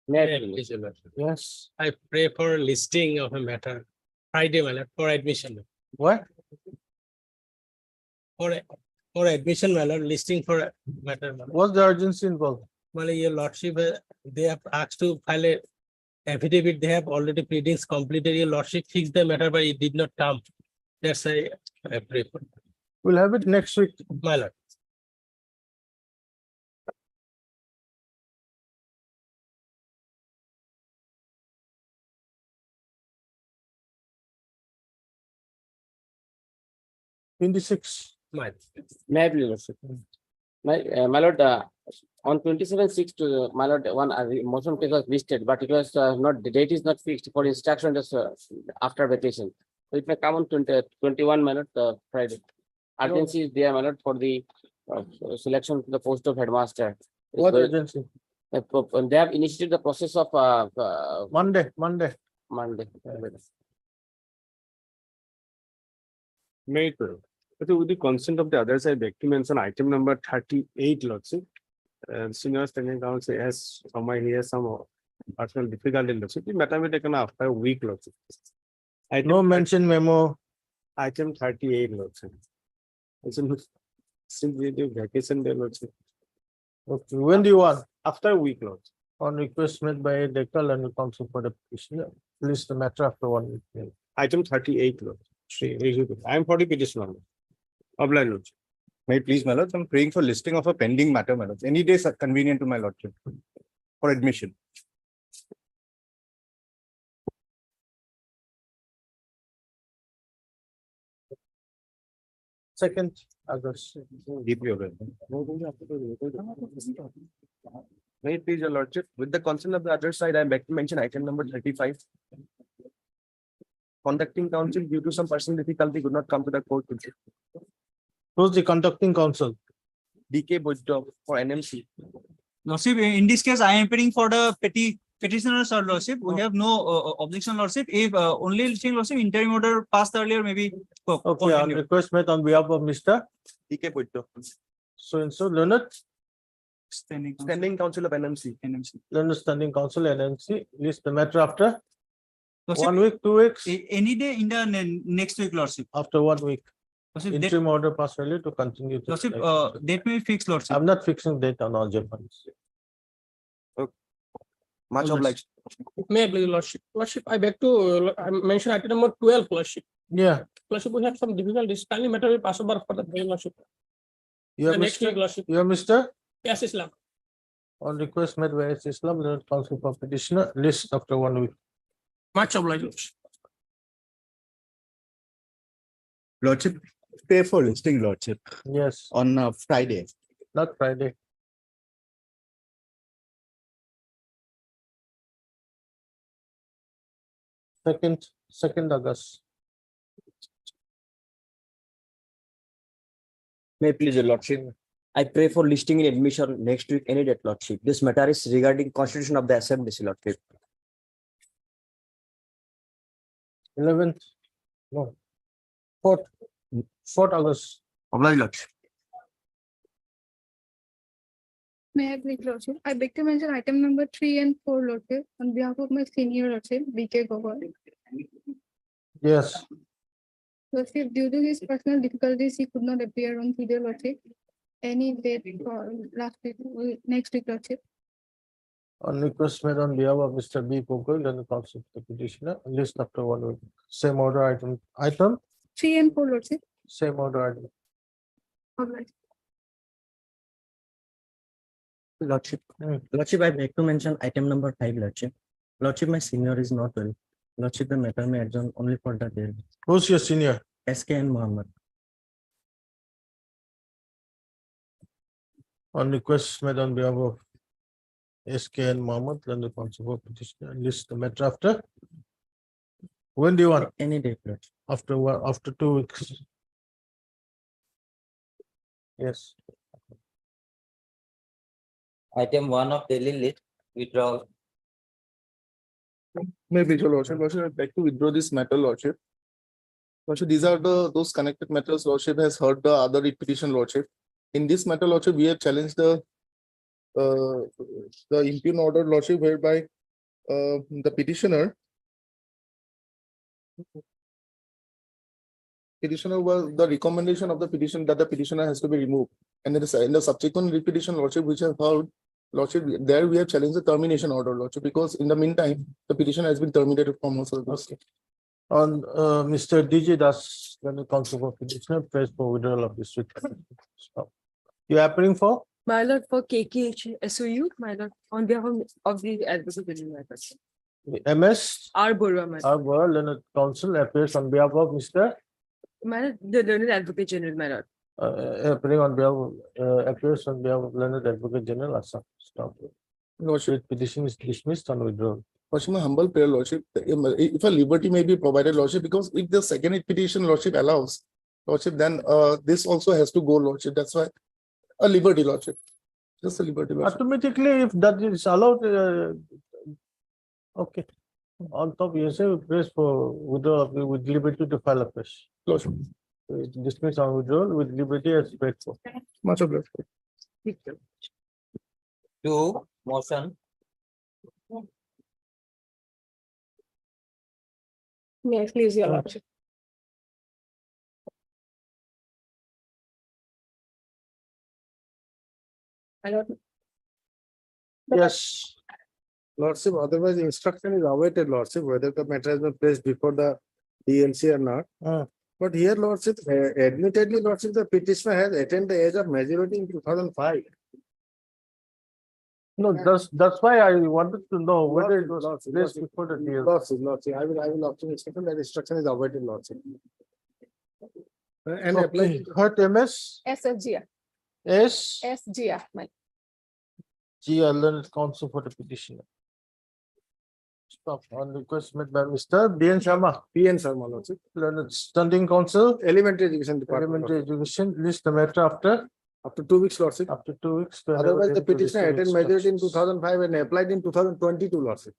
Please, Your Lordship. Yes. I pray for listing of a matter Friday, my lord, for admission. What? For admission, my lord, listing for a matter. My lord. What's the urgency involved? Well, Your Lordship, they have asked to file a affidavit. They have already pleadings completed. Your Lordship fixed the matter, but it did not come. That's I pray for, We'll have it next week. my lord. '26. May I please, Lordship? My lord, on 27/6 to my lord, one motion case was listed, but it was not, the date is not fixed for instruction just after vacation. So it may come on 21, my lord, Friday. Urgency is there, my lord, for the selection to the post of headmaster. What So, urgency? they have initiated the process of Monday. Monday. May it. Okay, with the consent of the other side, beg to mention item number 38, Lordship. And senior standing counsel has some personal difficulty, Lordship. The matter will be taken after a week, Lordship. No mention memo. Item 38, Lordship. Since the vacation day, Lordship. Okay. When do you want? After a week, Lordship. On request made by Deccal and the counsel for the petitioner. List the matter after 1 week. Item 38, Lordship. I am for the petition only. Obliged, Lordship. May it please, my lord, I'm praying for listing of a pending matter, my lord. Any days are convenient to my lordship for admission. Second August. Deeply aware. May it please your lordship, with the consent of the other side, I beg to mention item number 35. Conducting counsel due to some personal difficulty could not come to the court today. Who's the conducting counsel? DK Bujdo for NMC. Lordship, in this case, I am appearing for the petitioner, sir, Lordship. We have no objection, Lordship. If only thing, Lordship, interim order passed earlier, maybe. Okay, on continue. request made on behalf of Mr. DK Bujdo, So Leonard, standing counsel of NMC. Leonard Standing Council NMC, list the matter after Lordship, 1 week, 2 weeks, any day in the next week, Lordship. after 1 week. Lordship, date, Interim order passed earlier to continue. to Lordship, select. date may be fixed, Lordship. I'm not fixing date on all Japanese. Much Lordship. obliged. May I please, Lordship? Lordship, I beg to mention item number 12, Lordship. Yeah, Lordship, we have some difficulties. Kindly matter will pass over for the day, Lordship. you are The next week, Mr. Lordship. You are Mr. Yes, Islam. On request made by S. Islam, Leonard Council for petitioner, list after 1 week. Much obliged, Lordship. Lordship, pay for listing, lordship, Yes, on Friday. not Friday. Second August. May it please your lordship. I pray for listing in admission next week, any date, lordship. This matter is regarding constitution of the assembly, lordship. 11th, no. 4th August. Obliged, lordship. May I please, Lordship? I beg to mention item number 3 and 4, Lordship, on behalf of my senior Lordship, BK Gogol. Yes, Lordship, due to his personal difficulties, he could not appear on video, Lordship. Any date for last week, next week, Lordship. on request made on behalf of Mr. B. Gogol and the council for the petitioner, list after 1 week. Same order item, 3 and 4, Lordship. same order item. Obliged. Lordship. Hmm. Lordship, I beg to mention item number 5, Lordship. Lordship, my senior is not well. Lordship, the matter may adjourn only for the day. Who's your senior? SKN Mohammed. On request made on behalf of SKN Mohammed and the council for petitioner, list the matter after. When do you want? Any date, Lordship. After what? After 2 weeks. Yes, Item 1 of daily list, withdrawal. May please, your lordship, I beg to withdraw this matter, lordship. Lordship, these are those connected matters lordship has heard the other petition, lordship. In this matter, lordship, we have challenged the the impugn order, lordship, whereby the petitioner was the recommendation of the petition that the petitioner has to be removed. And then in the subsequent repetition, lordship, which have heard, lordship, there we have challenged the termination order, lordship, because in the meantime, the petition has been terminated from all service. Okay. On Mr. DJ Das, then counsel for petitioner, press for withdrawal of this writ. Stop. You are appearing for? My lord, for KKH SOU, my lord, on behalf of the advocate general, my lord. MS, R. Borua, my lord. our world learned counsel appears on behalf of Mr. My lord, the learned advocate general, my lord. Appearing on behalf of, appears on behalf of learned advocate general Assam. Stop. Lordship, Petition is dismissed on withdrawal. lordship, my humble prayer, lordship, if a liberty may be provided, lordship, because if the second petition, lordship, allows, lordship, then this also has to go, lordship. That's why a liberty, lordship. Just a liberty, lordship. Automatically, if that is allowed, okay. On top, you say press for withdrawal with liberty to file afresh. Lordship, Dismiss on withdrawal with liberty as paid for. much obliged. Two, motion. May I please, your lordship? My lord, Yes. Lordship, otherwise instruction is awaited, Lordship, whether the matter has been placed before the DNC or not. But here, Lordship, admittedly, Lordship, the petitioner has attained the age of majority in 2005. No, that's why I wanted to know whether it was placed before the DNC. Lordship, I will obtain instruction that instruction is awaited, Lordship. And apply, hurt MS, SFGR, S, SGR, my. G, learned counsel for the petitioner. Stop on request made by Mr. BN Sharma. BN Sharma, Lordship. Learned standing counsel, Elementary Education Department. elementary education, list the matter after 2 weeks, Lordship. After 2 weeks. to Otherwise, enable the him to petitioner receive attained majority in instructions. 2005 and applied in 2022, Lordship.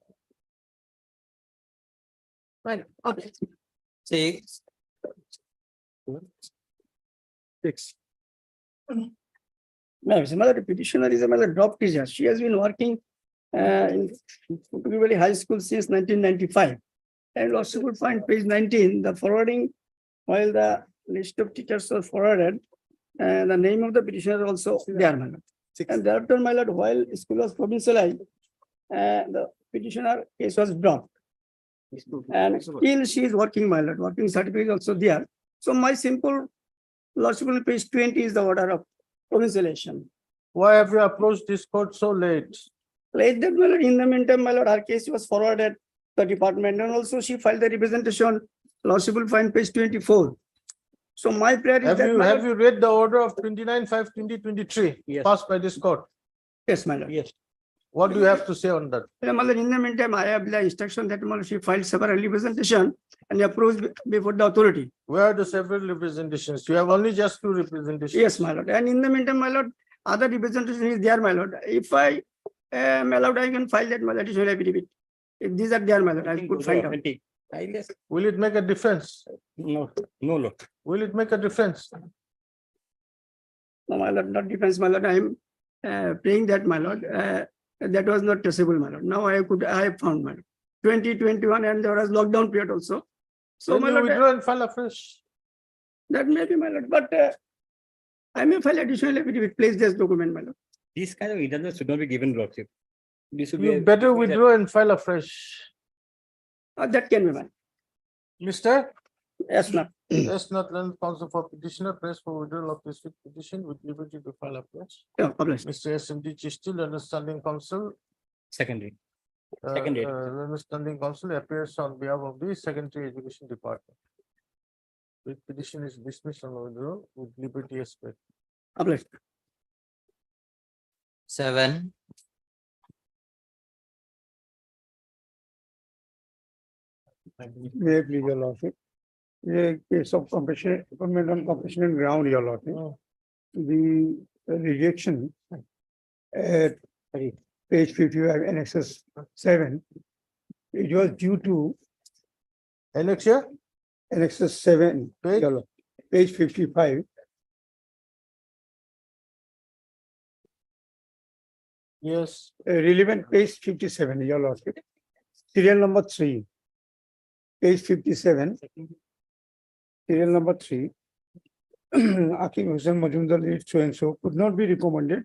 My lord, Six, 6. Ma'am, the petitioner is a drop teacher. She has been working in Valley High School since 1995. And also would find page 19, the forwarding, while the list of teachers was forwarded, and the name of the petitioner also there, my lord. And thereafter, my lord, while school was provincialized, the petitioner case was dropped. And still she is working, my lord, working certificate is also there. So my simple lordship, page 20 is the order of provincialization. Why have you approached this court so late? Like that, my lord, in the meantime, my lord, her case was forwarded to the department, and also she filed the representation, lordship will find page 24. So my prayer is that, my Have lord- you read the order of 29/5/2023 Yes. passed by this court? Yes, my lord. Yes. What do you have to say on that? Yeah, my lord, in the meantime, I have the instruction that, my lord, she filed several representation and approached before the authority. Where are the several representations? You have only just 2 representations. Yes, my lord. And in the meantime, my lord, other representation is there, my lord. If I am allowed, I can file that, my lord, additional affidavit. If these are there, my lord, I could find out. Will it make a difference? No, no, Lord. Will it make a difference? No, my lord, not defense, my lord. I am praying that, my lord, that was not traceable, my lord. Now I have found, my lord. 2021, and there was lockdown period also. So, Then my you lord, withdraw and file afresh. that may be, my lord, but I may file additional affidavit, place this document, my lord. This kind of internet should not be given lordship. This should be. You better withdraw and file afresh. That can be, my lord. Mister? Yes, ma'am. Yes, not learned counsel for petitioner, press for withdrawal of this petition with liberty to file afresh. Yeah, published. Mr. SMD Chistil, understanding counsel. Secondary. Secondary. Understanding counsel appears on behalf of the Secondary Education Department. The petition is dismissed on withdrawal with liberty as paid. Published. seven, May I please, your lordship? A case of compassion, appointment on compassionate ground, your lordship. The rejection at page 55, annexes 7. It was due to Annexure? annexes 7, Page? your lord, page 55. Yes. Relevant page 57, your lordship. Serial number 3. Page 57. Serial number 3. Akim Hussain Majumdar lead so and so could not be recommended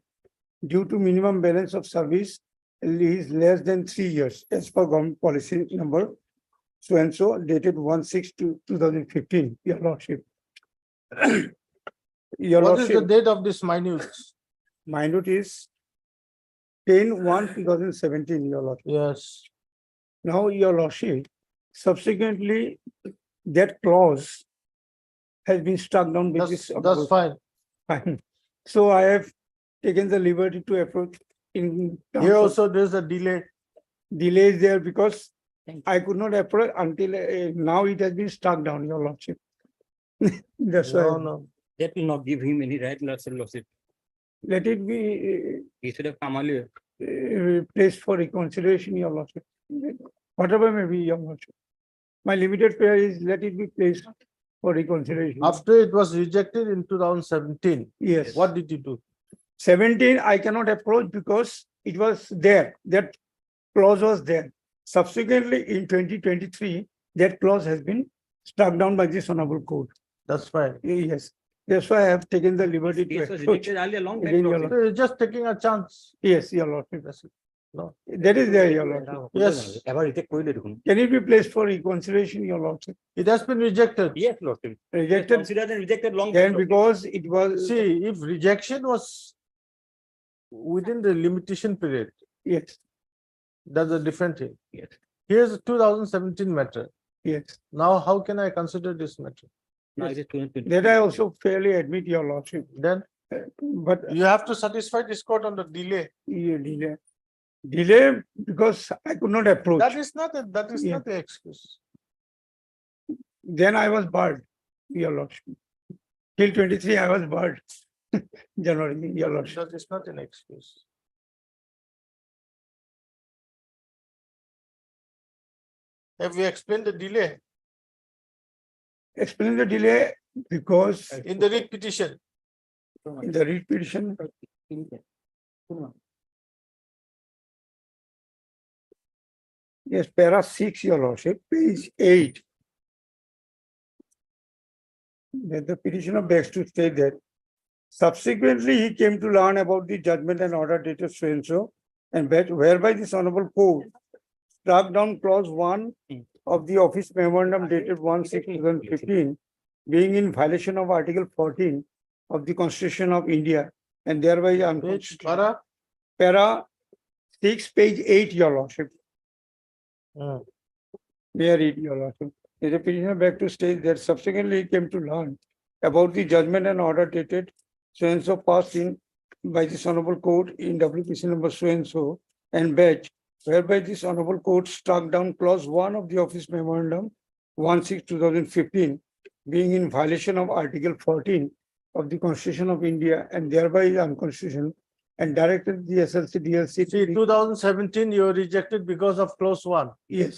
due to minimum balance of service is less than 3 years as per government policy number so and so dated 1/6/2015, your lordship. Your What is the lordship, date of this minute? minute is 10/1/2017, your lordship. Yes. Now, your lordship, subsequently, that clause has been struck down with this. That's fine. Fine. So I have taken the liberty to approach in. terms Here of also there is a delay. Delays there because I could not approach until now it has been struck down, your lordship. That's No, why, no. That will not give him any right, lordship. let it be He should have come earlier. placed for reconsideration, your lordship. Whatever may be, your lordship. My limited prayer is let it be placed for reconsideration. After it was rejected in 2017, Yes. what did you do? 17, I cannot approach because it was there, that clause was there. Subsequently, in 2023, that clause has been struck down by this honorable court. That's fine. Yes, that's why I have taken the liberty to Yes, was approach. rejected earlier, long back, Again, your lordship. So you're just taking a chance. Yes, your lordship. That's it. No. That is there, your lordship. Yes, Ever reject কইলে দেখুন। Can it be placed for reconsideration, your lordship? it has been rejected. Yes, lordship. Rejected, Considered and rejected long then back, lordship. because it was, See, if rejection was within the limitation period, yes, that's a different thing. Yes. Here's a 2017 matter. yes. Now, how can I consider this matter? Now it is 2020. That I also fairly admit, your lordship. Then But you have to satisfy this court on the delay. delay. Delay because I could not approach. That is Yeah. not the excuse. Then I was barred, your lordship. Till 23, I was barred. January, your lordship. That is not an excuse. Have we explained the delay Explain the delay because in the writ petition? in the writ petition. Yes, para 6, your lordship, page 8. That the petitioner begs to state that subsequently he came to learn about the judgment and order dated so and so, and whereby this honorable court struck down clause 1 of the office memorandum dated 1/6/2015, being in violation of Article 14 of the Constitution of India, and thereby Page unconstitutional. Para 6, page 8, your lordship. May I read, your lordship? The petitioner begged to state that subsequently he came to learn about the judgment and order dated so and so passed in by this honorable court in WPC number so and so and batch, whereby this honorable court struck down clause 1 of the office memorandum 1/6/2015, being in violation of Article 14 of the Constitution of India and thereby is unconstitutional, and directed the SLC DLC. See, 2017, you were rejected because of clause 1. Yes,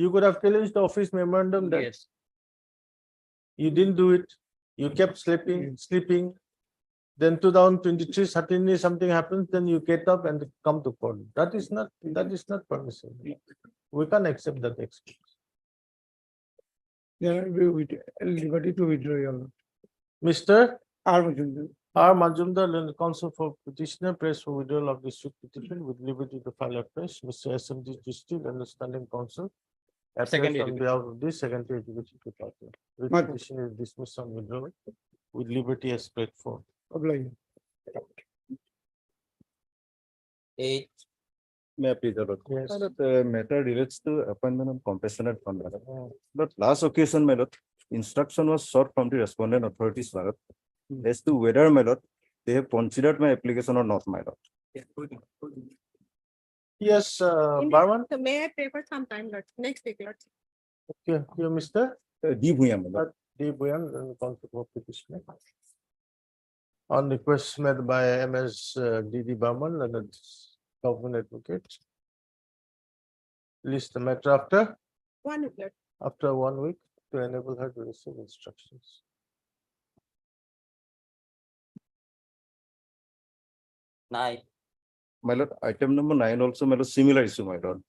You could have challenged the office memorandum that Yes. you didn't do it. You kept sleeping. Then 2023, suddenly something happens, then you get up and come to court. That is not permissible. We can't accept that excuse. then we will liberty to withdraw, your lord. Mr. R. Majumdar. R. Majumdar, Learned Counsel for petitioner, prays for withdrawal of this suit petition with liberty to file a press. Mr. SMD Justice, Understanding Counsel. Secondary On behalf of this secondary education department. Writ Madam. petition is dismissed on withdrawal with liberty as spread for. Obliged. 8, May I please, Your Lord? Yes. My lord, the matter relates to appointment of compassionate fund, my lord. But last occasion, my lord, instruction was sought from the respondent authorities, my lord, as to whether, my lord, they have considered my application or not, my lord. Yes, Barman, So may I pay for some time, Lord, next week, Lord? you, Mr. D. Bhuyan, my lord. D. Boyan, Learned Counsel for petitioner. On request made by MS D.D. Barman, Learned Government Advocate. List the matter after 1 week, Lord. 1 week to enable her to receive instructions. nine, my lord, item number 9 also, my lord, similar issue, my lord.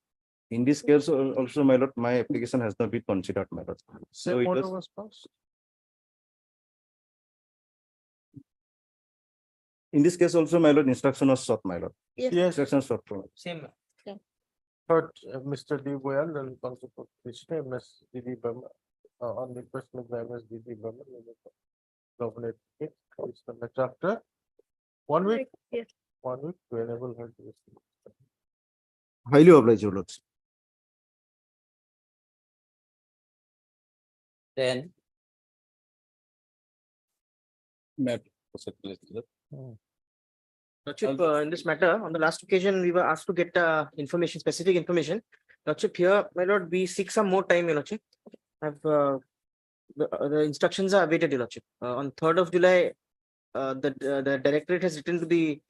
In this case also, my lord, my application has not been considered, my lord. So Same it order was- was passed. In this case also, my lord, instruction was sought, my lord. Yes, Instruction sought from. Same. heard Mr. D. Boyan and Council for Petitioner, Ms. D. Burma, on request made by Ms. D. Burma. Nominate it, it's the matter after 1 week. Yes. 1 week to enable her to receive. Highly obliged, your lordship. 10. Lordship, in this matter, on the last occasion, we were asked to get information, specific information. Lordship, here, my lord, we seek some more time, your lordship. Have the instructions are awaited, your lordship. On 3rd of July, the directorate has written to the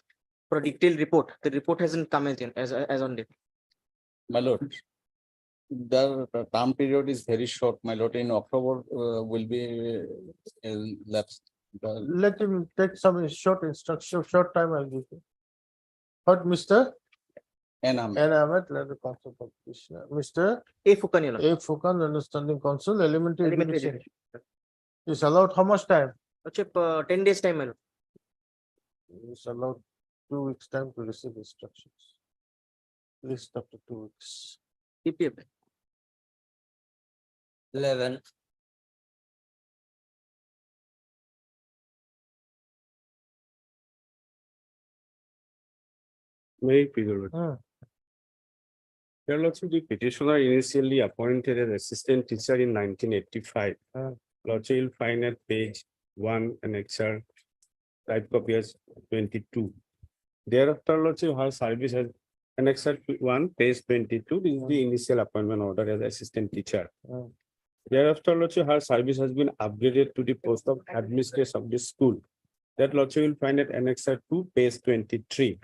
for a detailed report. The report hasn't come as on date. My lord, the term period is very short, my lord. In October will be lapsed. Let him take some short instruction, short time I'll give you. Heard Mr. And N. Ahmed, let the Council for Petitioner, Mr. A. Fukan, your lordship. A. Fukan, Understanding Council, Elementary Elementary Education. education. Is allowed how much time? Lordship, 10 days time, my lord. Is allowed 2 weeks time to receive instructions. List after 2 weeks. PPF. 11. May I please, your lordship? Hmm. Your lordship, the petitioner initially appointed as assistant teacher in 1985. Lordship, you'll find at page 1 annexure, type copy as 22. Thereafter, lordship, her service has annexure 1, page 22. This is the initial appointment order as assistant teacher. Thereafter, lordship, her service has been upgraded to the post of administrator of the school. That lordship will find at annexure 2, page 23.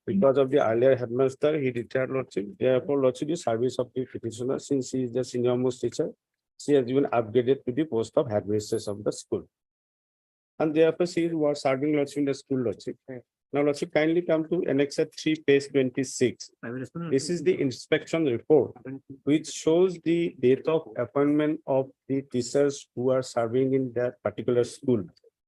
Because of the earlier headmaster, he retired, lordship. Therefore, lordship, the service of the petitioner, since he is the senior most teacher, she has been upgraded to the post of headmistress of the school. And therefore, she was serving, lordship, in the school, lordship. Now, lordship, kindly come to annexure 3, page 26. This is the inspection report, which shows the date of appointment of the teachers who are serving in that particular school.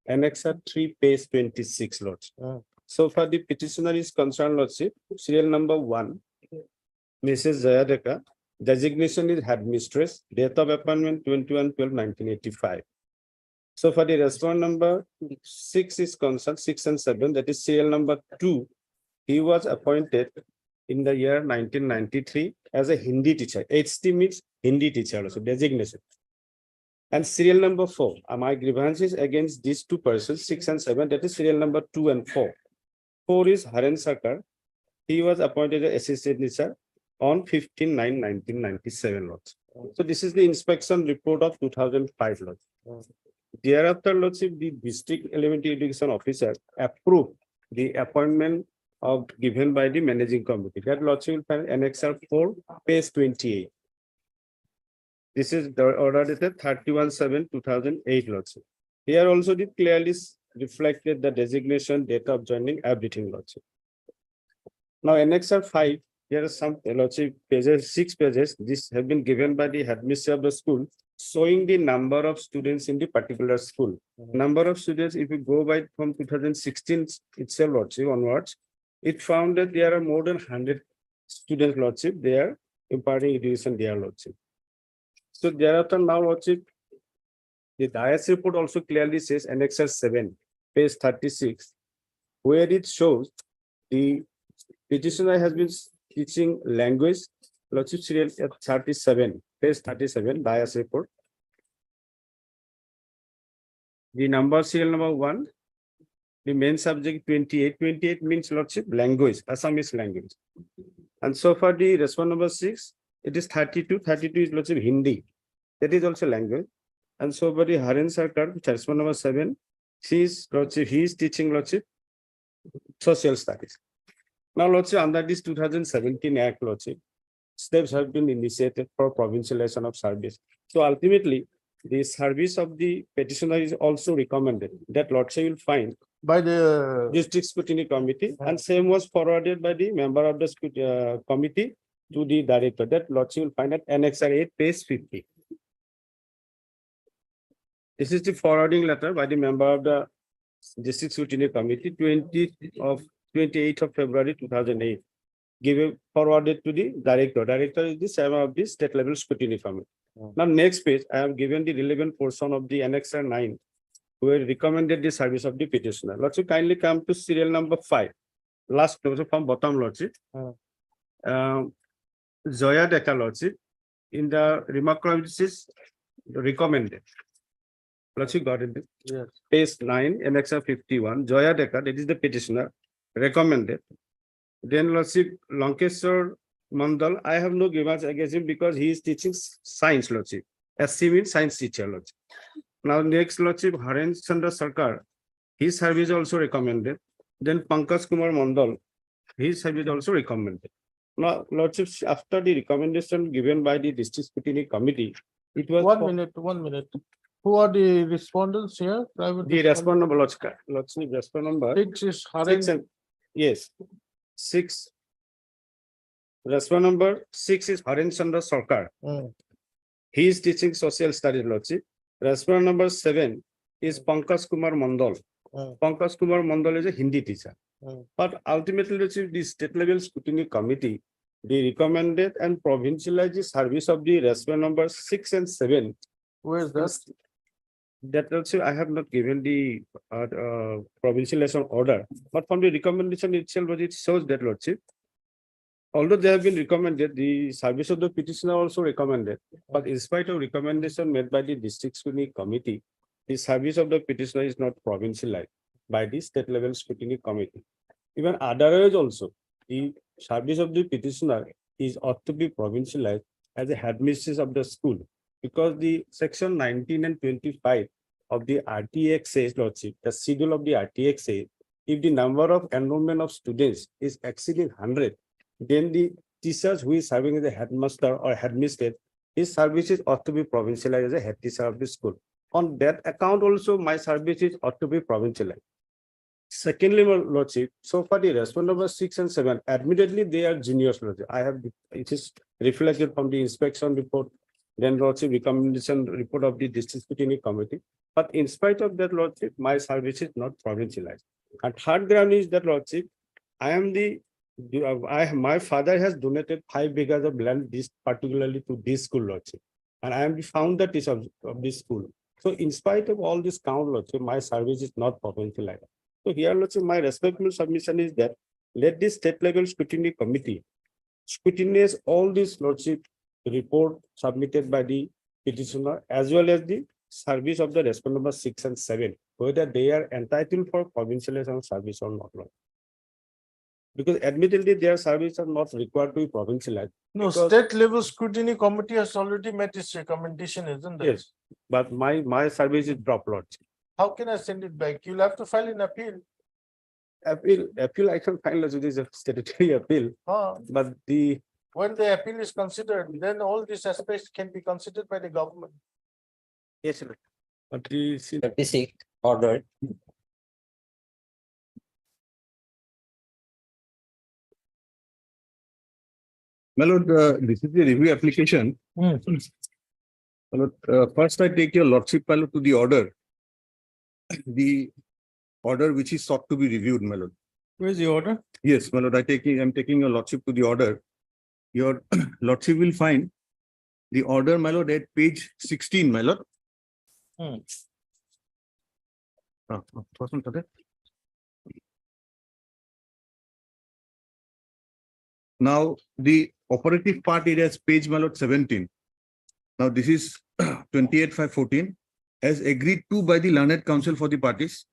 Annexure 3, page 26, lordship. So far, the petitioner is concerned, lordship, serial number 1, Mrs. Jayadeka, designation is headmistress, date of appointment 21/12/1985. So for the respondent number 6 is concerned, 6 and 7, that is serial number 2. He was appointed in the year 1993 as a Hindi teacher. HT means Hindi teacher, also designation. And serial number 4, my grievances against these two persons, 6 and 7, that is serial number 2 and 4. 4 is Haren Sarkar. He was appointed as assistant teacher on 15/9/1997, lords. So this is the inspection report of 2005, lords. Thereafter, lordship, the district elementary education officer approved the appointment of given by the managing committee. That lordship will find annexure 4, page 28. This is the order dated 31/7/2008, lordship. Here also it clearly reflected the designation, date of joining, everything, lordship. Now, annexure 5, here are some, lordship, pages, 6 pages. This have been given by the headmistress of the school, showing the number of students in the particular school. Number of students, if you go by from 2016 itself, lordship, onwards, it found that there are more than 100 students, lordship, they are imparting education there, lordship. So thereafter, now, lordship, the DIAS report also clearly says annexure 7, page 36, where it shows the petitioner has been teaching language, lordship, serial at 37, page 37, DIAS report. The number, serial number 1, the main subject 28. 28 means, lordship, language, Assamese language. And so far the respondent number 6, it is 32. 32 is, lordship, Hindi. That is also language. And so far the Haren Sarkar, which is respondent number 7, she is, lordship, he is teaching, lordship, social studies. Now, lordship, under this 2017 Act, lordship, steps have been initiated for provincialization of service. So ultimately, the service of the petitioner is also recommended. That lordship will find by the, District Scrutiny Committee, and same was forwarded by the member of the committee to the director. That lordship will find at Annexure 8, page 50. This is the forwarding letter by the member of the District Scrutiny Committee, 28th of February 2008. Given forwarded to the director. Director is the chairman of the state level scrutiny committee. Now, next page, I have given the relevant portion of the Annexure 9, where recommended the service of the petitioner. Lordship, kindly come to serial number 5. Last closure from bottom, Lordship. Zoya Deka, Lordship, in the remarkable is recommended. Lordship got it. yes, Page 9, Annexure 51, Zoya Deka, that is the petitioner, recommended. Then Lordship, Lankeshwar Mandal, I have no grievance against him because he is teaching science, Lordship. SC means science teacher, Lordship. Now, next, Lordship, Haren Chandra Sarkar, his service also recommended. Then Pankaj Kumar Mandal, his service also recommended. Now, Lordship, after the recommendation given by the District Scrutiny Committee, it was 1 minute, 1 minute. Who are the respondents here? Private the respondent number, Lordship, respondent number. 6 is Haren. Yes, 6. Respondent number 6 is Haren Chandra Sarkar. He is teaching social studies, Lordship. Respondent number 7 is Pankaj Kumar Mandal. Pankaj Kumar Mandal is a Hindi teacher. But ultimately, Lordship, the state level scrutiny committee, they recommended and provincialized the service of the respondent number 6 and 7. Where is that? That also I have not given the provincialization order, but from the recommendation itself, it shows that, Lordship, although they have been recommended, the service of the petitioner also recommended, but in spite of recommendation made by the District Scrutiny Committee, the service of the petitioner is not provincialized by the state level scrutiny committee. Even otherwise also, the service of the petitioner is ought to be provincialized as a headmistress of the school, because the section 19 and 25 of the RTX says, Lordship, the schedule of the RTX says, if the number of enrollment of students is exceeding 100, then the teachers who is serving as a headmaster or headmistress, his services ought to be provincialized as a head teacher of the school. On that account also, my services ought to be provincialized. Secondly, Lordship, so far the respondent number 6 and 7, admittedly they are juniors, Lordship. I have, it is reflected from the inspection report, then Lordship recommendation report of the District Scrutiny Committee. But in spite of that, Lordship, my service is not provincialized. And third ground is that, Lordship, I am the my father has donated 5 acres of land, this particularly to this school, Lordship, and I am the founder teacher of this school. So, in spite of all this count, Lordship, my service is not provincialized. So, here, Lordship, my respectful submission is that let this state level scrutiny committee scrutinize all this, Lordship, report submitted by the petitioner as well as the service of the respondent number 6 and 7, whether they are entitled for provincialization service or not. Because admittedly, their services are not required to be provincialized. No, because- state level scrutiny committee has already met its recommendation, isn't it? Yes, but my service is dropped, Lordship. How can I send it back? You'll have to file an appeal. Appeal, I can file as it is a statutory appeal, but When the appeal is considered, then all these aspects can be considered by the government. Yes, sir. but the 36 ordered. My lord, this is the review application. My lord, first I take your lordship, my lord, to the order. The order which is sought to be reviewed, my lord. Where's the order? Yes, my lord, I'm taking your lordship to the order. Your lordship will find the order, my lord, at page 16, my lord. Now, the operative part it has page, my lord, 17. Now, this is 28/5/14 as agreed to by the learned counsel for the parties.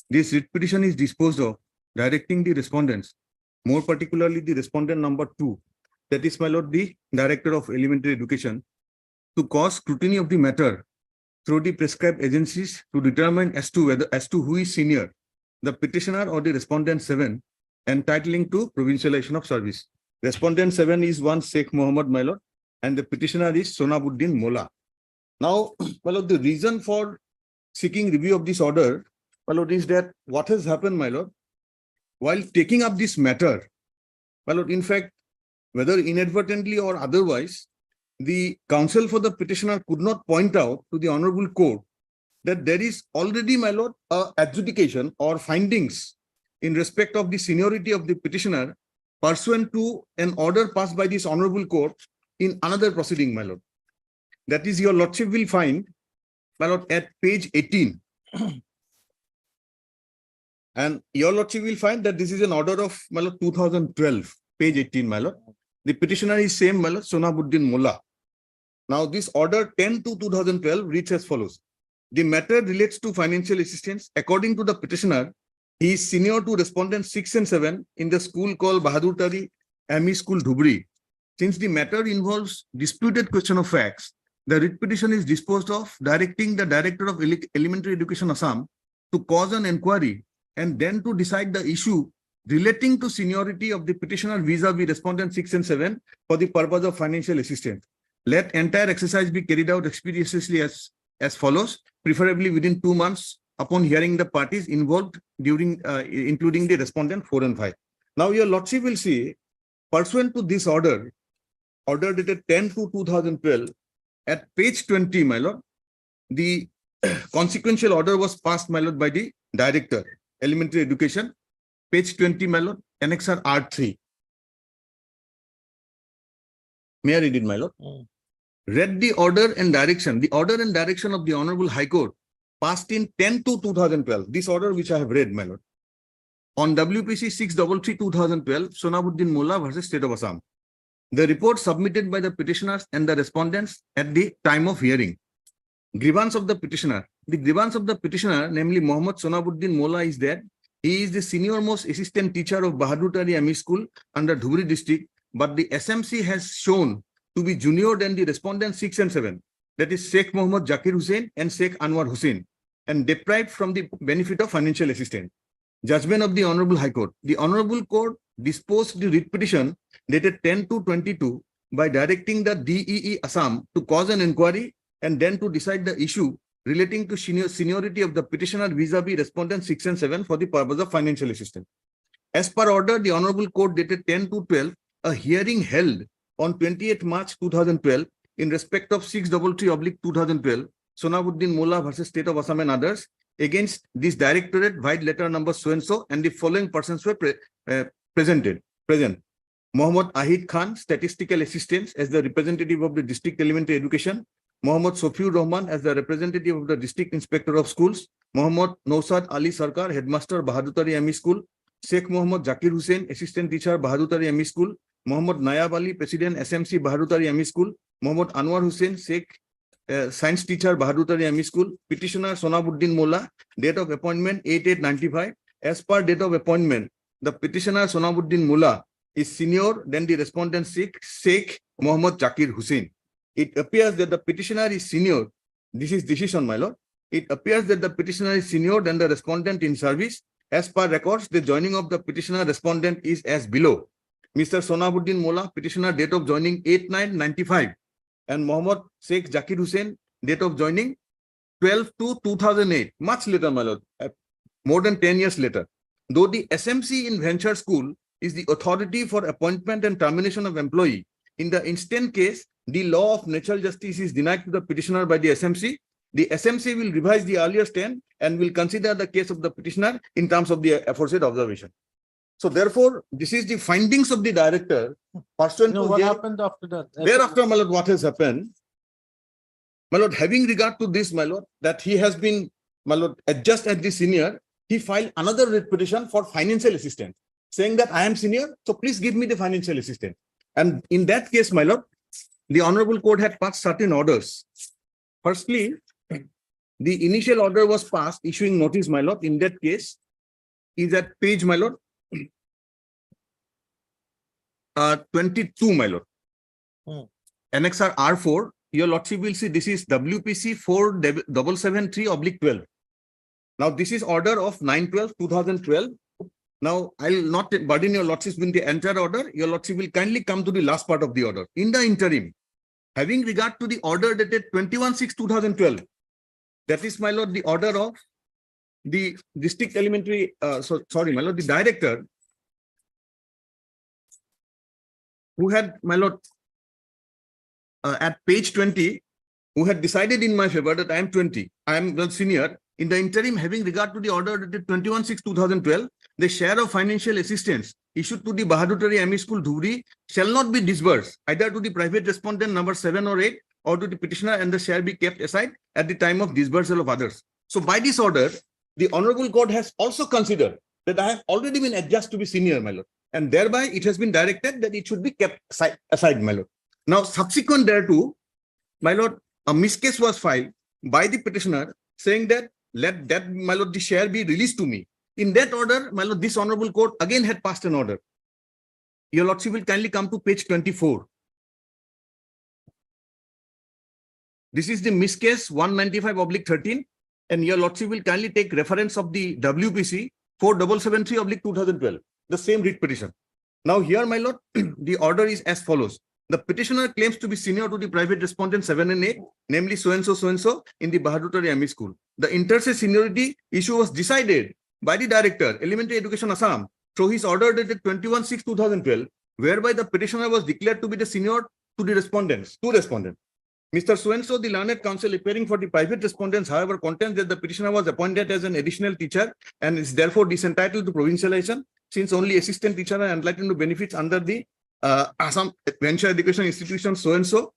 This writ petition is disposed of, directing the respondents, more particularly the respondent number 2, that is, my lord, the Director of Elementary Education, to cause scrutiny of the matter through the prescribed agencies to determine as to who is senior, the petitioner or the respondent 7, entitling to provincialization of service. Respondent 7 is one Sheikh Mohammed, my lord, and the petitioner is Sonabuddin Mola. Now, my lord, the reason for seeking review of this order my lord, is that what has happened, my lord, while taking up this matter, my lord, in fact, whether inadvertently or otherwise, the counsel for the petitioner could not point out to the honorable court that there is already, my lord, a adjudication or findings in respect of the seniority of the petitioner pursuant to an order passed by this honorable court in another proceeding, my lord. That is, your lordship will find, my lord, at page 18. And your lordship will find that this is an order of, my lord, 2012, page 18, my lord. The petitioner is same, my lord, Sonabuddin Mullah. Now, this order 10/2012 reads as follows. The matter relates to financial assistance. According to the petitioner, he is senior to respondents 6 and 7 in the school called Bahadur Tari AMI School, Dhubri. Since the matter involves disputed question of facts, the writ petition is disposed of directing the Director of Elementary Education Assam to cause an inquiry and then to decide the issue relating to seniority of the petitioner vis-a-vis respondents 6 and 7 for the purpose of financial assistance. Let entire exercise be carried out expeditiously as follows, preferably within 2 months upon hearing the parties involved during, including the respondent 4 and 5. Now, your lordship will see, pursuant to this order dated 10/2012, at page 20, my lord, the consequential order was passed, my lord, by the Director, Elementary Education, page 20, my lord, Annexure R3. May I read it, my lord? Read the order and direction. The order and direction of the Honorable High Court passed in 10/2012. This order which I have read, my lord, on WPC 633/2012, Sonabuddin Mullah versus State of Assam. The report submitted by the petitioners and the respondents at the time of hearing. Grievance of the petitioner. The grievance of the petitioner, namely Mohammad Sonabuddin Mullah, is that he is the senior most assistant teacher of Bahadur Tari AMI School under Dhubri district, but the SMC has shown to be junior than the respondents 6 and 7. That is Sheikh Mohammad Zakir Hussain and Sheikh Anwar Hussain, and deprived from the benefit of financial assistance. Judgment of the Honorable High Court. The Honorable Court disposed the writ petition dated 10/22 by directing the DEE Assam to cause an inquiry and then to decide the issue relating to seniority of the petitioner vis-a-vis respondents 6 and 7 for the purpose of financial assistance. As per order, the Honorable Court dated 10/12, a hearing held on 28 March 2012 in respect of 633/2012, Sonabuddin Mullah versus State of Assam and others, against this directorate, vide letter number so-and-so, and the following persons were present. Mohammad Ahid Khan, Statistical Assistance, as the representative of the District Elementary Education. Mohammad Sofiur Rahman as the representative of the District Inspector of Schools. Mohammad Nosad Ali Sarkar, Headmaster, Bahadur Tari AMI School. Sheikh Mohammad Zakir Hussain, Assistant Teacher, Bahadur Tari AMI School. Mohammad Nayab Ali, President, SMC, Bahadur Tari AMI School. Mohammad Anwar Hussain, Sheikh, Science Teacher, Bahadur Tari AMI School. Petitioner Sonabuddin Mullah, date of appointment 8/8/95. As per date of appointment, the petitioner Sonabuddin Mullah is senior than the respondent Sheikh Mohammad Zakir Hussain. It appears that the petitioner is senior. This is decision, my lord. It appears that the petitioner is senior than the respondent in service. As per records, the joining of the petitioner respondent is as below. Mr. Sonabuddin Mullah, petitioner, date of joining 8/9/95, and Mohammad Sheikh Zakir Hussain, date of joining 12/2/2008. Much later, my lord, more than 10 years later. Though the SMC in Venture School is the authority for appointment and termination of employee, in the instant case, the law of natural justice is denied to the petitioner by the SMC. The SMC will revise the earlier stand and will consider the case of the petitioner in terms of the aforesaid observation. So therefore, this is the findings of the director. Pursuant to What their- happened after that? Thereafter, my lord, what has happened? My lord, having regard to this, my lord, that he has been, my lord, just at the senior, he filed another writ petition for financial assistance, saying that I am senior, so please give me the financial assistance. And in that case, my lord, the Honorable Court had passed certain orders. Firstly, the initial order was passed issuing notice, my lord. In that case, is at page, my lord, 22, my lord. Annexure R4, your lordship will see this is WPC 4773/12. Now, this is order of 9/12/2012. Now, I'll not burden your lordship with the entire order. Your lordship will kindly come to the last part of the order. In the interim, having regard to the order dated 21/6/2012, that is, my lord, the order of the district elementary, sorry, my lord, the director who had, my lord, at page 20, who had decided in my favor that I am 20, I am the senior. In the interim, having regard to the order dated 21/6/2012, the share of financial assistance issued to the Bahadurtari ME School, Dhuri, shall not be disbursed either to the private respondent number 7 or 8 or to the petitioner, and the share be kept aside at the time of disbursal of others. So by this order, the Honorable Court has also considered that I have already been adjudged to be senior, my lord, and thereby it has been directed that it should be kept aside, my lord. Now, subsequent thereto, my lord, a miscase was filed by the petitioner saying that let that, my lord, the share be released to me. In that order, my lord, this Honorable Court again had passed an order. Your lordship will kindly come to page 24. This is the miscase 195/13, and your lordship will kindly take reference of the WPC 4773/2012, the same writ petition. Now here, my lord, the order is as follows. The petitioner claims to be senior to the private respondent 7 and 8, namely so and so in the Bahadurtari ME School. The inter-se seniority issue was decided by the Director, Elementary Education Assam, through his order dated 21/6/2012, whereby the petitioner was declared to be the senior to the respondents, two respondents. Mr. So-and-so, the learned counsel appearing for the private respondents, however, contends that the petitioner was appointed as an additional teacher and is therefore disentitled to provincialization, since only assistant teacher are entitled to benefits under the Assam Venture Education Institution so-and-so.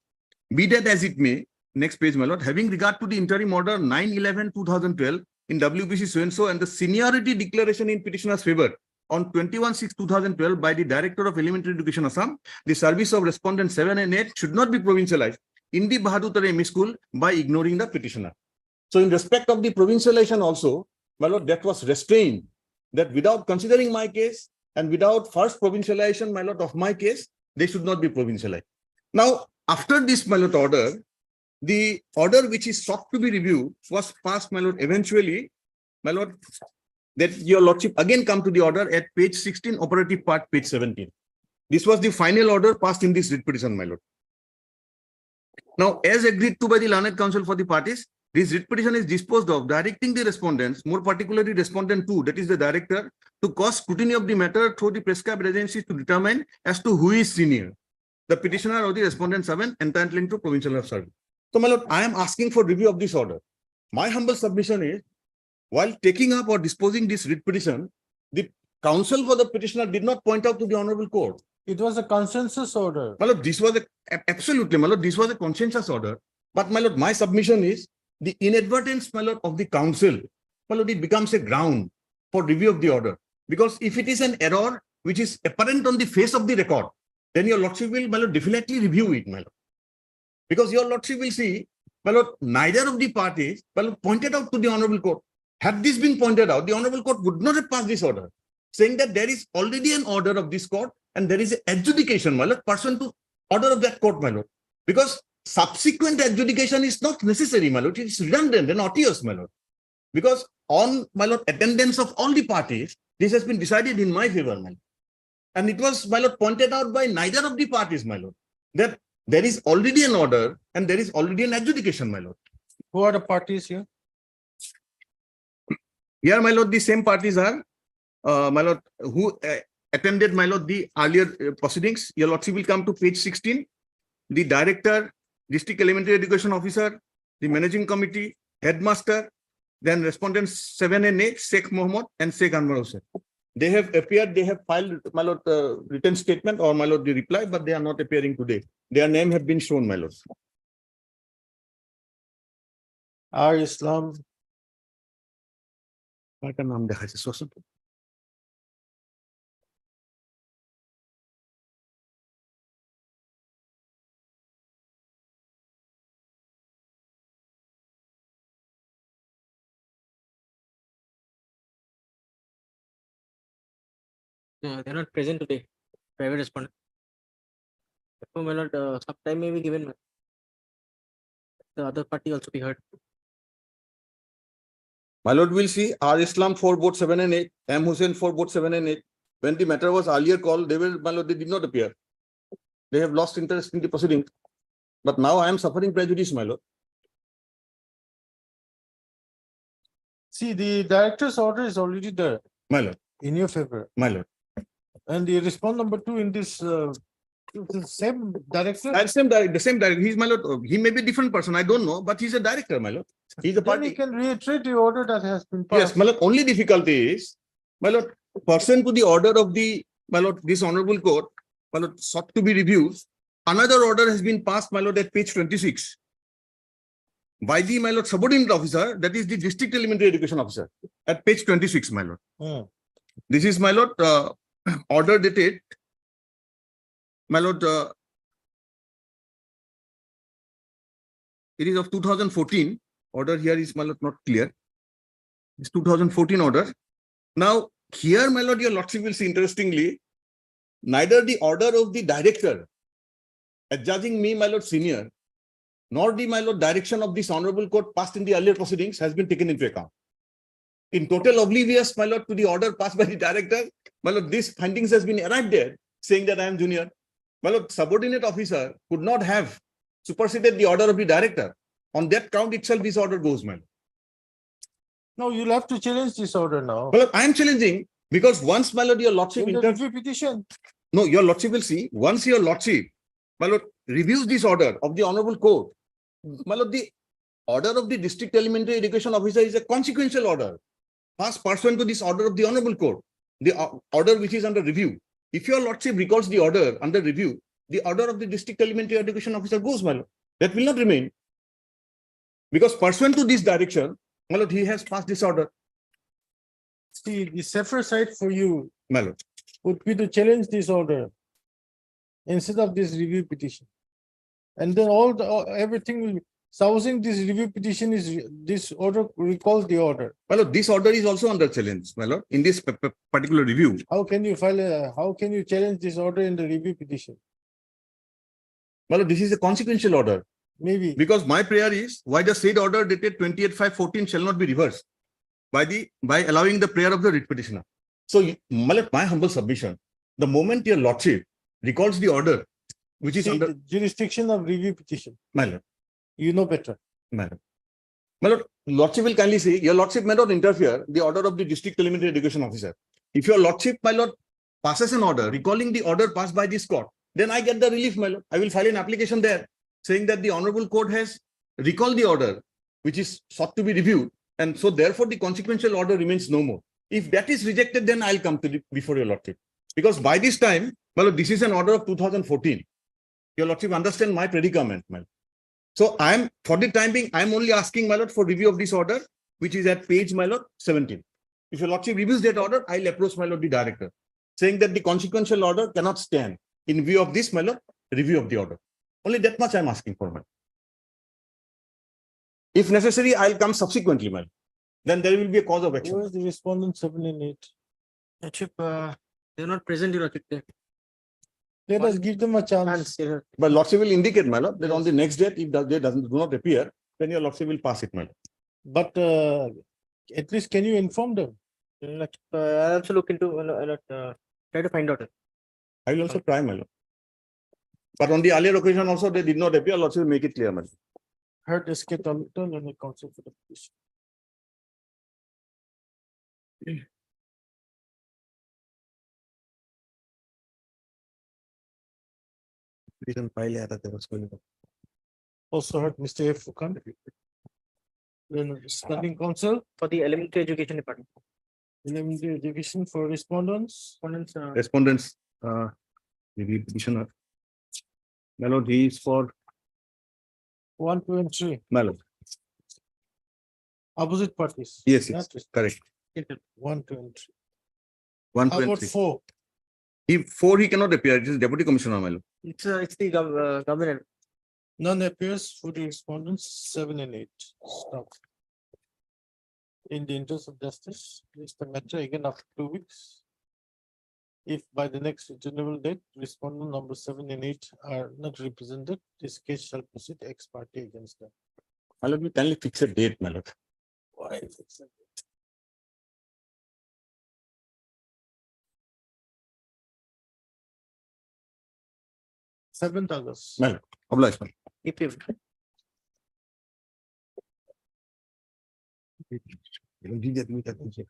Be that as it may, next page, my lord, having regard to the interim order 9/11/2012 in WPC so-and-so and the seniority declaration in petitioner's favor on 21/6/2012 by the Director of Elementary Education Assam, the service of respondent 7 and 8 should not be provincialized in the Bahadurtari ME School by ignoring the petitioner. So in respect of the provincialization also, my lord, that was restrained, that without considering my case and without first provincialization, my lord, of my case, they should not be provincialized. Now, after this, my lord, order, the order which is sought to be reviewed was passed, my lord, eventually, my lord, that your lordship again come to the order at page 16, operative part, page 17. This was the final order passed in this writ petition, my lord. Now, as agreed to by the learned counsel for the parties, this writ petition is disposed of, directing the respondents, more particularly respondent 2, that is the director, to cause scrutiny of the matter through the prescribed agencies to determine as to who is senior, the petitioner or the respondent 7 entitling to provincial of service. So, my lord, I am asking for review of this order. My humble submission is, while taking up or disposing this writ petition, the counsel for the petitioner did not point out to the Honorable Court. It was a consensus order. My lord, this was absolutely, my lord, this was a consensus order. But my lord, my submission is the inadvertence, my lord, of the counsel. My lord, it becomes a ground for review of the order. Because if it is an error which is apparent on the face of the record, then your lordship will, my lord, definitely review it, my lord. Because your lordship will see, my lord, neither of the parties, my lord, pointed out to the Honorable Court. Had this been pointed out, the Honorable Court would not have passed this order, saying that there is already an order of this court and there is an adjudication, my lord, pursuant to order of that court, my lord. Because subsequent adjudication is not necessary, my lord. It is redundant and odious, my lord. Because on, my lord, attendance of all the parties, this has been decided in my favor, my lord. And it was, my lord, pointed out by neither of the parties, my lord, that there is already an order and there is already an adjudication, my lord. Who are the parties here? Here, my lord, the same parties are, my lord, who attended, my lord, the earlier proceedings. Your lordship will come to page 16. The director, district elementary education officer, the managing committee, headmaster, then respondents 7 and 8, Sheikh Mohammed and Sheikh Anwar Hussain. They have appeared, they have filed, my lord, written statement or, my lord, the reply, but they are not appearing today. Their name have been shown, my lord. Our Islam. কার নাম দেখাচ্ছে social They're not present today, private respondent. So, my lord, some time may be given. The other party also be heard. My lord will see R Islam for both 7 and 8, M Hussain for both 7 and 8. When the matter was earlier called, they were, my lord, they did not appear. They have lost interest in the proceeding. But now I am suffering prejudice, my lord. See, the director's order is already there my lord, in your favor. my lord. And the response number 2 in this, the same director. And the same director, he's my lord, he may be different person, I don't know, but he's a director, my lord. He's a Then he party. can reiterate the order that has been passed. Yes, my lord, only difficulty is, my lord, pursuant to the order of the, my lord, this honorable court, my lord, sought to be reviewed. Another order has been passed, my lord, at page 26. By the, my lord, subordinate officer, that is the district elementary education officer, at page 26, my lord. Hmm. This is, my lord, order dated, my lord, it is of 2014. Order here is, my lord, not clear. It's 2014 order. Now, here, my lord, your lordship will see interestingly, neither the order of the director adjudging me, my lord, senior, nor the, my lord, direction of this honorable court passed in the earlier proceedings has been taken into account. In total oblivious, my lord, to the order passed by the director, my lord, these findings has been arrived there, saying that I am junior. My lord, subordinate officer could not have superseded the order of the director. On that count itself, this order goes, my lord. No, you'll have to challenge this order now. Well, I am challenging because once, my lord, your lordship In the interferes. review petition. No, your lordship will see, once your lordship, my lord, reviews this order of the honorable court, my lord, the order of the district elementary education officer is a consequential order, passed pursuant to this order of the honorable court, the order which is under review. If your lordship recalls the order under review, the order of the district elementary education officer goes, my lord. That will not remain. Because pursuant to this direction, my lord, he has passed this order, See, the safer side for you my lord. would be to challenge this order instead of this review petition. And then everything will, supposing this review petition is, this order recalls the order. My lord, this order is also under challenge, my lord, in this particular review. How can you how can you challenge this order in the review petition? My lord, this is a consequential order. Maybe. Because my prayer is, why the said order dated 28/5/14 shall not be reversed by allowing the prayer of the writ petitioner. So, my lord, my humble submission, the moment your lordship recalls the order, which is See, under, the jurisdiction of review petition, my lord, you know better. my lord. My lord, lordship will kindly say, your lordship may not interfere the order of the district elementary education officer. If your lordship, my lord, passes an order recalling the order passed by this court, then I get the relief, my lord. I will file an application there saying that the honorable court has recalled the order, which is sought to be reviewed. And so therefore the consequential order remains no more. If that is rejected, then I'll come to before your lordship. Because by this time, my lord, this is an order of 2014. Your lordship understand my predicament, my lord. So for the time being, I'm only asking, my lord, for review of this order, which is at page, my lord, 17. If your lordship reviews that order, I'll approach, my lord, the director, saying that the consequential order cannot stand in view of this, my lord, review of the order. Only that much I'm asking for, my lord. If necessary, I'll come subsequently, my lord. Then there will be a cause of action. Where is the respondent 7 and 8? Lordship, they're not present, your lordship. Let us give them a chance. But lordship will indicate, my lord, that on the next date, if they do not appear, then your lordship will pass it, my lord. But at least can you inform them? I'll also look into, try to find out. I will also try, my lord. But on the earlier occasion also, they did not appear. Lordship will make it clear, my lord. Heard SK Talukdar and the counsel for the petition. Also heard Mr. F. Furkan. Then standing counsel, For the elementary education department. elementary education for respondents. Respondents, review petitioner. My lord, he is for 1, 2, and 3. my lord. Opposite parties. Yes, Not yes, correct. 1, 2, and 3. 1, How 2, and about 3. 4? He cannot appear. It is deputy commissioner, my lord. It's the government. None appears for the respondents 7 and 8. Stop. In the interest of justice, place the matter again after 2 weeks. If by the next reasonable date, respondent number 7 and 8 are not represented, this case shall proceed ex parte against them. My lord, we kindly fix a date, my lord. Why? Fix it? August. My lord, oblige, my lord. If you. Jadi dia tu minta kunci.